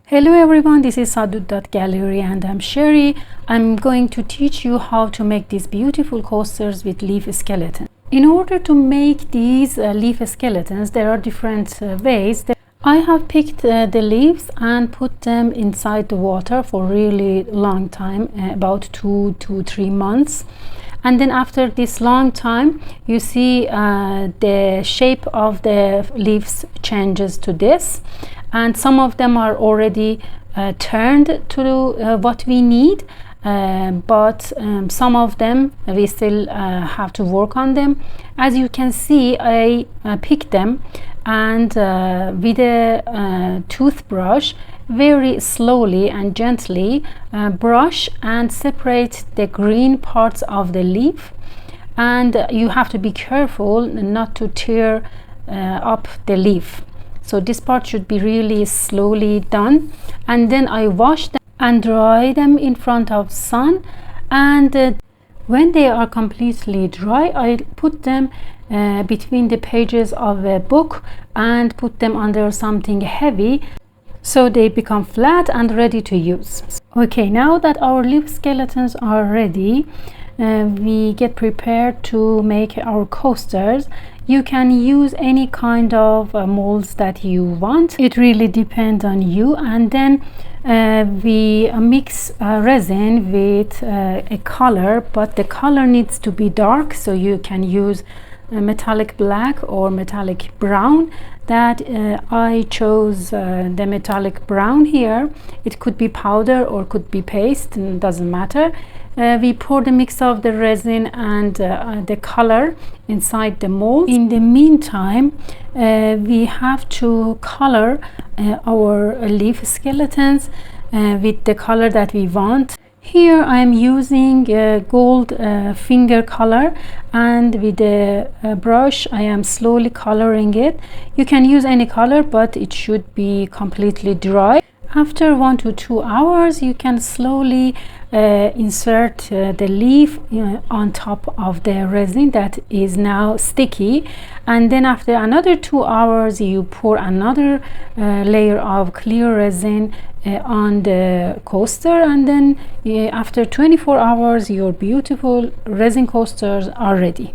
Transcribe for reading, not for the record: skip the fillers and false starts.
Hello everyone, this is sadout.gallery and I'm Sherry. I'm going to teach you how to make these beautiful coasters with leaf skeleton. In order to make these leaf skeletons, there are different ways. I have picked the leaves and put them inside the water for really long time, about 2 to 3 months. And then after this long time, you see the shape of the leaves changes to this. And some of them are already turned to what we need, but some of them we still have to work on them. As you can see, I picked them and with a toothbrush very slowly and gently brush and separate the green parts of the leaf, and you have to be careful not to tear up the leaf. So this part should be really slowly done, and then I wash them and dry them in front of sun, and when they are completely dry, I put them between the pages of a book and put them under something heavy so they become flat and ready to use. Okay, now that our leaf skeletons are ready, we get prepared to make our coasters. You can use any kind of molds that you want. It really depends on you. And then we mix resin with a color, but the color needs to be dark, so you can use metallic black or metallic brown. That I chose the metallic brown here. It could be powder or could be paste, and doesn't matter. We pour the mix of the resin and the color inside the mold. In the meantime, we have to color our leaf skeletons with the color that we want. Here I am using gold finger color, and with the brush I am slowly coloring it. You can use any color, but it should be completely dry. After 1 to 2 hours, you can slowly insert the leaf on top of the resin that is now sticky, and then after another 2 hours you pour another layer of clear resin on the coaster, and then after 24 hours your beautiful resin coasters are ready.